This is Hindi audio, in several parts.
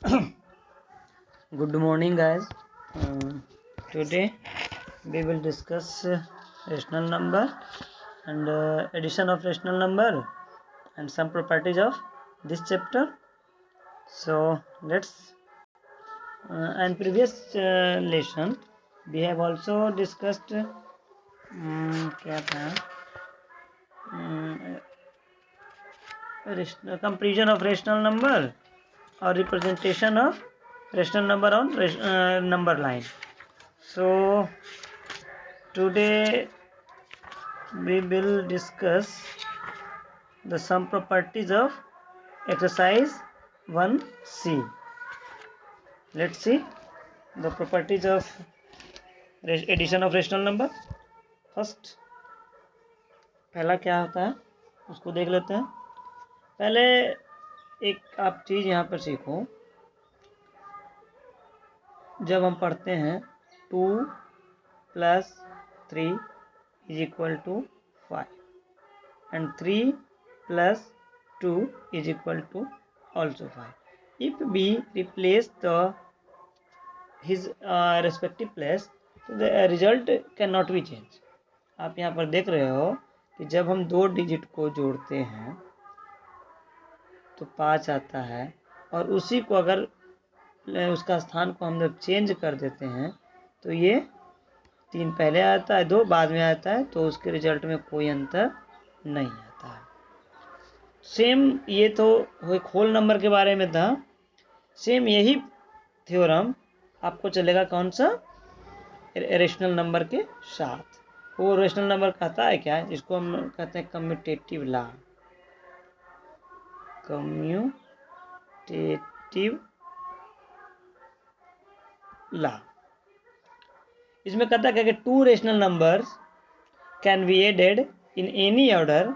Good morning, guys. Today we will discuss rational number and addition of rational number and some properties of this chapter. So let's and previous lesson we have also discussed क्या था comparison of rational number or representation of rational number on number line. So today we will discuss the some properties of exercise 1C. Let's see the properties of addition of rational number. First, पहला क्या होता है उसको देख लेते हैं. पहले एक आप चीज़ यहाँ पर सीखो. जब हम पढ़ते हैं 2 + 3 = 5 and 3 + 2 = also 5. If we replace his respective place, the result cannot be changed. आप यहाँ पर देख रहे हो कि जब हम 2 डिजिट को जोड़ते हैं तो 5 आता है और उसी को अगर उसका स्थान को हम जब चेंज कर देते हैं तो ये 3 पहले आता है, 2 बाद में आता है, तो उसके रिजल्ट में कोई अंतर नहीं आता है. सेम ये तो एक होल नंबर के बारे में था. सेम यही थ्योरम आपको चलेगा कौन सा, रेशनल नंबर के साथ. वो रेशनल नंबर कहता है क्या, जिसको हम कहते हैं कम्यूटेटिव लॉ. कम्यूटेटिव लॉ इसमें कहता है कि 2 rational numbers can be added in any order.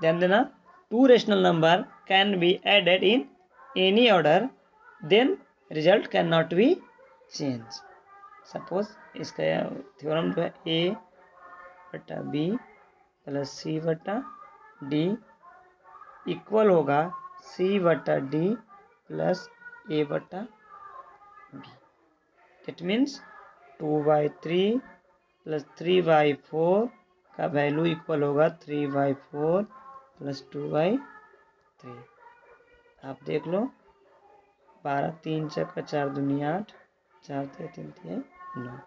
ध्यान देना, 2 rational number can be added in any order, then result can not be change. Suppose इसका थ्योरम जो है a/b + c/d इक्वल होगा c/d + a/b. इट मीन्स 2/3 + 3/4 का वैल्यू इक्वल होगा 3/4 + 2/3. आप देख लो, 12 3 × 4 = 8, 4 × 3 = 9.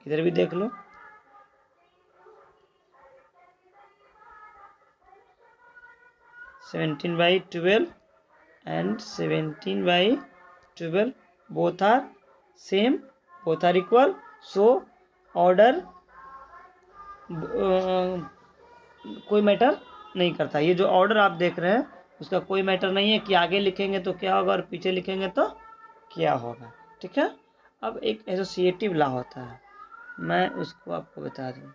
इधर भी देख लो, 17/12 and 17/12 both are same, both are equal. So order कोई मैटर नहीं करता. ये जो ऑर्डर आप देख रहे हैं उसका कोई मैटर नहीं है कि आगे लिखेंगे तो क्या होगा और पीछे लिखेंगे तो क्या होगा. ठीक है. अब एक एसोसिएटिव लॉ होता है, मैं उसको आपको बता दूं.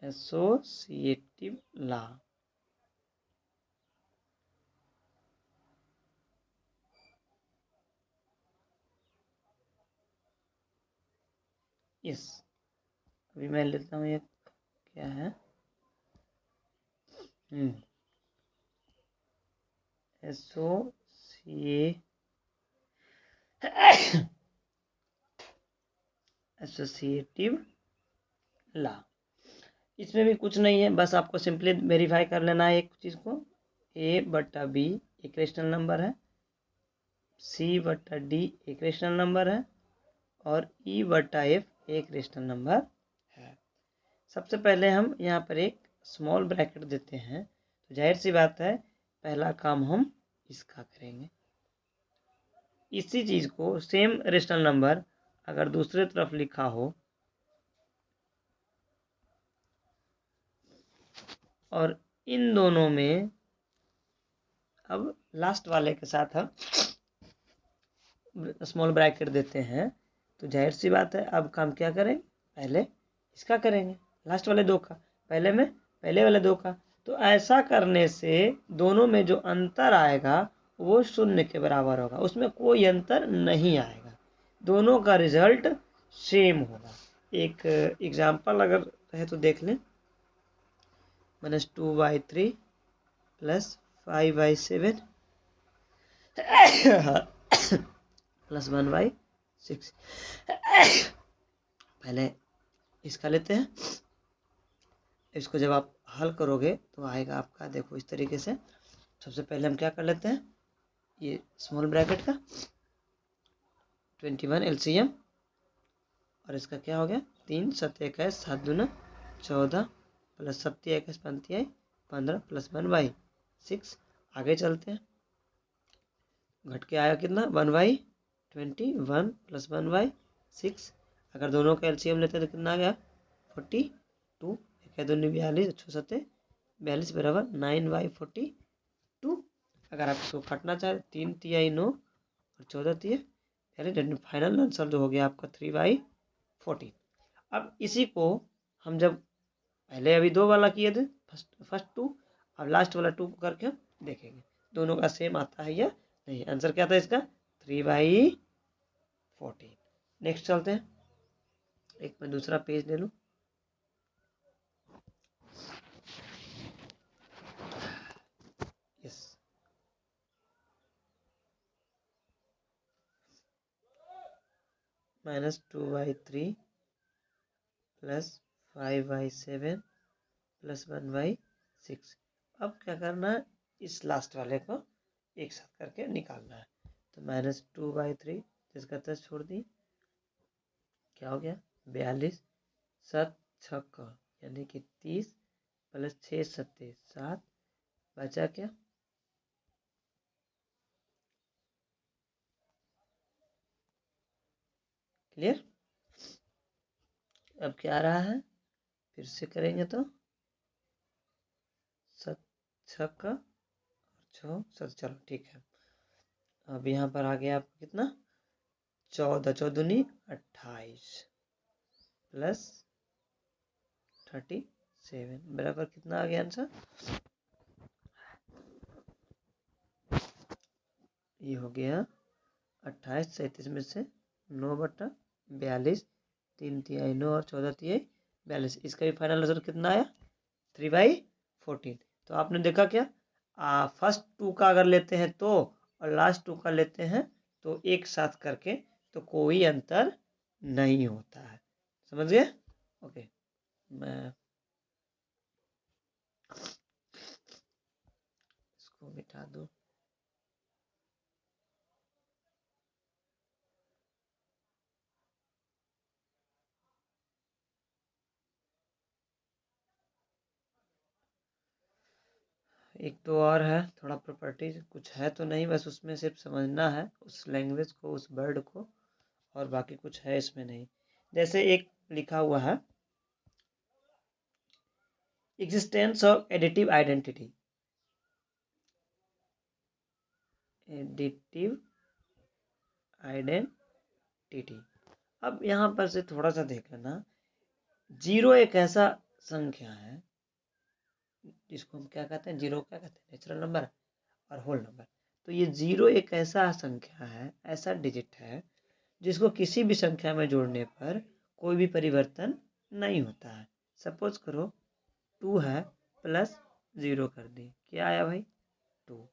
Associative law yes. अभी मैं लेता हूँ, ये क्या है, एसोसिएटिव लॉ. इसमें भी कुछ नहीं है, बस आपको सिंपली वेरीफाई कर लेना है एक चीज़ को. a/b एक रेशनल नंबर है, c/d एक रेशनल नंबर है और e/f एक रेशनल नंबर है. सबसे पहले हम यहाँ पर एक स्मॉल ब्रैकेट देते हैं, तो जाहिर सी बात है पहला काम हम इसका करेंगे. इसी चीज़ को सेम रेशनल नंबर अगर दूसरे तरफ लिखा हो और इन दोनों में अब लास्ट वाले के साथ हम स्मॉल ब्रैकेट देते हैं, तो जाहिर सी बात है अब काम क्या करें, पहले इसका करेंगे, लास्ट वाले 2 का, पहले में पहले वाले 2 का. तो ऐसा करने से दोनों में जो अंतर आएगा वो 0 के बराबर होगा, उसमें कोई अंतर नहीं आएगा. दोनों का रिजल्ट सेम होगा। एक एग्जाम्पल अगर है तो देख लें। -2/3 + 5/7 + 1/6। पहले इसका लेते हैं। इसको जब आप हल करोगे तो आएगा आपका, देखो इस तरीके से। सबसे पहले हम क्या कर लेते हैं, ये स्मॉल ब्रैकेट का 21 LCM, और इसका क्या हो गया 3 7 21 7 दूना 14 + 7 21 5 15 + 1/6। आगे चलते हैं, घट के आया कितना 1/21 + 1/6। अगर दोनों का LCM लेते हैं तो कितना आ गया 42। 1 दूनी 42, 6 7 42 बराबर 9/42। अगर आप इसको काटना चाहें 3 तिहाई 9 और 14 तिहाई 42। फाइनल आंसर जो हो गया आपका 3/14। अब इसी को हम जब पहले अभी 2 वाला किए थे, फर्स्ट 2, अब लास्ट वाला 2 करके हम देखेंगे दोनों का सेम आता है या नहीं। आंसर क्या था इसका 3/14। नेक्स्ट चलते हैं, एक मैं दूसरा पेज ले लूं। यस, -2/3 + 5/7 + 1/6। अब क्या करना है, इस लास्ट वाले को एक साथ करके निकालना है। तो -2/3 जिसका 10 छोड़ दी, क्या हो गया 42 7 6 यानी कि 30 + 6 7 7, बचा क्या क्लियर। अब क्या आ रहा है, फिर से करेंगे तो 7 6 और 6 7, चलो ठीक है। अब यहाँ पर आ गया आपको कितना 14 14 दूनी 28 + 37 बराबर कितना आ गया आंसर, ये हो गया 28 37 में से 9/42, 3 तिहाई 9 और 14 तिहाई 42। इसका भी फाइनल आंसर कितना आया 3/14। तो आपने देखा क्या, फर्स्ट 2 का अगर लेते हैं तो और लास्ट 2 का लेते हैं तो एक साथ करके तो कोई अंतर नहीं होता है। समझ गए। ओके, मैं इसको मिटा दूं। एक तो और है थोड़ा प्रॉपर्टीज, कुछ है तो नहीं, बस उसमें सिर्फ समझना है उस लैंग्वेज को, उस वर्ड को, और बाकी कुछ है इसमें नहीं। जैसे एक लिखा हुआ है existence of additive identity, additive identity. अब यहाँ पर से थोड़ा सा देख लेना, 0 एक ऐसा संख्या है जिसको हम क्या कहते हैं, 0 क्या कहते हैं नेचुरल नंबर और होल नंबर। तो ये 0 एक ऐसा संख्या है, ऐसा डिजिट है जिसको किसी भी संख्या में जोड़ने पर कोई भी परिवर्तन नहीं होता है। सपोज करो 2 है प्लस 0 कर दी, क्या आया भाई 2।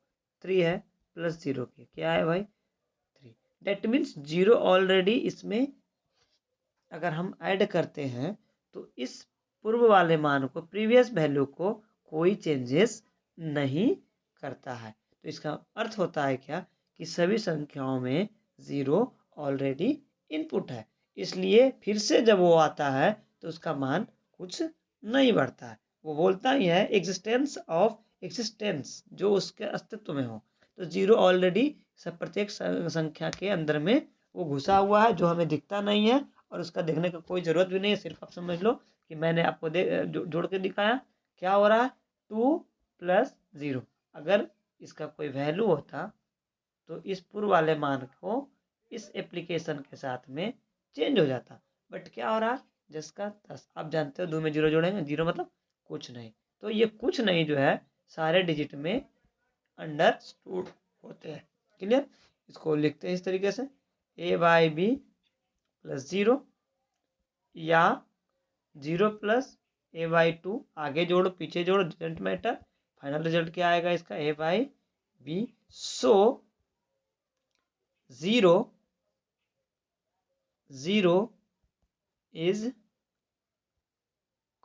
3 है प्लस 0 की, क्या आया भाई 3। डेट मीन्स 0 ऑलरेडी इसमें अगर हम ऐड करते हैं तो इस पूर्व वाले मान को, प्रीवियस वैल्यू को कोई चेंजेस नहीं करता है। तो इसका अर्थ होता है क्या कि सभी संख्याओं में 0 ऑलरेडी इनपुट है, इसलिए फिर से जब वो आता है तो उसका मान कुछ नहीं बढ़ता है। वो बोलता ही है एग्जिस्टेंस ऑफ एक्सिस्टेंस, जो उसके अस्तित्व में हो। तो 0 ऑलरेडी सब प्रत्येक संख्या के अंदर में वो घुसा हुआ है, जो हमें दिखता नहीं है और उसका देखने का कोई जरूरत भी नहीं है। सिर्फ आप समझ लो कि मैंने आपको जोड़ के दिखाया क्या हो रहा है 2 + 0। अगर इसका कोई वैल्यू होता तो इस पूर्व वाले मान को इस एप्लीकेशन के साथ में चेंज हो जाता, बट क्या हो रहा है जिसका 10। आप जानते हो 2 में 0 जोड़ेंगे, 0 मतलब कुछ नहीं। तो ये कुछ नहीं जो है सारे डिजिट में अंडरस्टूड होते हैं। क्लियर। इसको लिखते हैं इस तरीके से a/b + 0 या 0 प्लस ए बाई 2, आगे जोड़ो पीछे जोड़ो डजेंट मैटर, फाइनल रिजल्ट क्या आएगा इसका A by B. So 0 is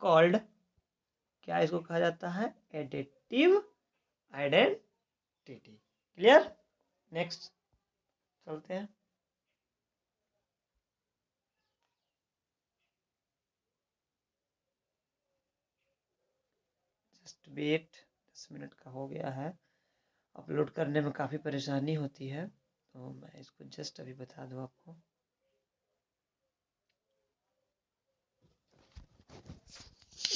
called, क्या इसको कहा जाता है, एडिटिव आइडेंटिटी। क्लियर? नेक्स्ट चलते हैं। जस्ट वेट, 10 मिनट का हो गया है। अपलोड करने में काफ़ी परेशानी होती है, तो मैं इसको जस्ट अभी बता दूं आपको।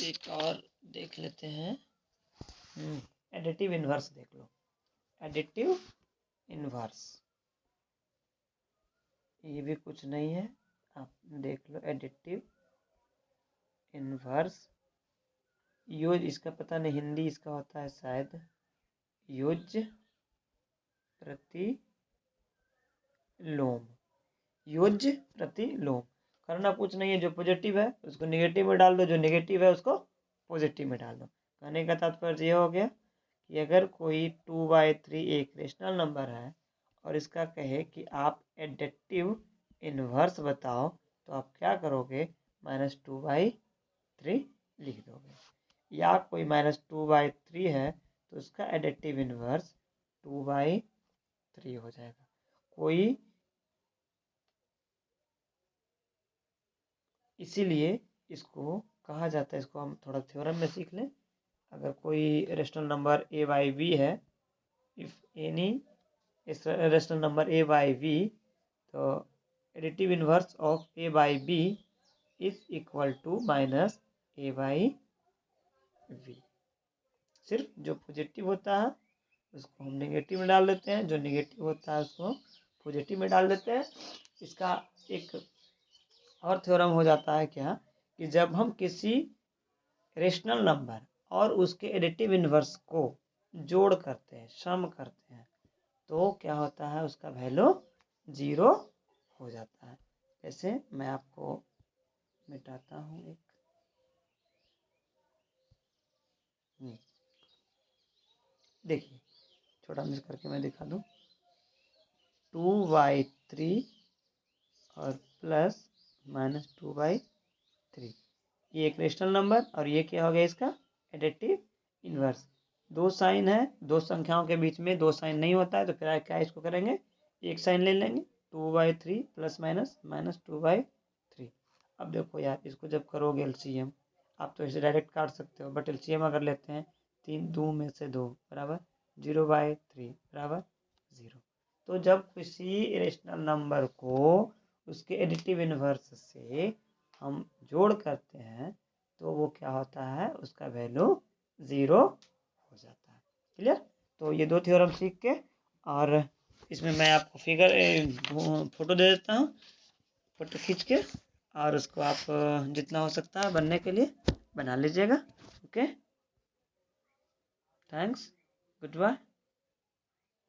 एक और देख लेते हैं, एडिटिव इनवर्स देख लो। एडिटिव इनवर्स ये भी कुछ नहीं है, आप देख लो। एडिटिव इनवर्स यूज, इसका पता नहीं, हिंदी इसका होता है शायद यूज प्रतिलोम। यूज प्रतिलोम करना कुछ नहीं है, जो पॉजिटिव है उसको नेगेटिव में डाल दो, जो नेगेटिव है उसको पॉजिटिव में डाल दो। कहने का तात्पर्य ये हो गया कि अगर कोई 2/3 एक रेशनल नंबर है और इसका कहे कि आप एडिटिव इनवर्स बताओ, तो आप क्या करोगे, -2/3 लिख दोगे। या कोई -2/3 है तो उसका एडिटिव इनवर्स 2/3 हो जाएगा। कोई, इसीलिए इसको कहा जाता है, इसको हम थोड़ा थ्योरम में सीख लें। अगर कोई rational number a by B है, if any rational number a by B, तो additive inverse of a by B is equal to -a by B. सिर्फ जो पॉजिटिव होता है उसको हम नेगेटिव में डाल देते हैं, जो नेगेटिव होता है उसको पॉजिटिव में डाल देते हैं। इसका एक और थ्योरम हो जाता है क्या, कि जब हम किसी रेशनल नंबर और उसके एडिटिव इनवर्स को जोड़ करते हैं, सम करते हैं, तो क्या होता है, उसका वैल्यू 0 हो जाता है। जैसे मैं आपको मिटाता हूँ एक, देखिए छोटा मिस करके मैं दिखा दूँ। 2/3 और प्लस -2/3, ये एक रेशनल नंबर और ये क्या हो गया, इसका एडिटिव इनवर्स। दो साइन है, दो संख्याओं के बीच में दो साइन नहीं होता है, तो फिर क्या इसको करेंगे, एक साइन ले लेंगे, 2/3 प्लस माइनस -2/3। अब देखो यार, इसको जब करोगे एलसीएम, आप तो इसे डायरेक्ट काट सकते हो, बट एलसीएम अगर लेते हैं, 3 2 में से 2 बराबर 0/3 बराबर 0। तो जब किसी रेशनल नंबर को उसके एडिटिव इनवर्स से हम जोड़ करते हैं, तो वो क्या होता है, उसका वैल्यू 0 हो जाता है। क्लियर? तो ये दो थ्योरम सीख के, और इसमें मैं आपको फिगर फोटो दे देता हूँ, फोटो खींच के, और उसको आप जितना हो सकता है बनने के लिए बना लीजिएगा। Okay, thanks, good bye.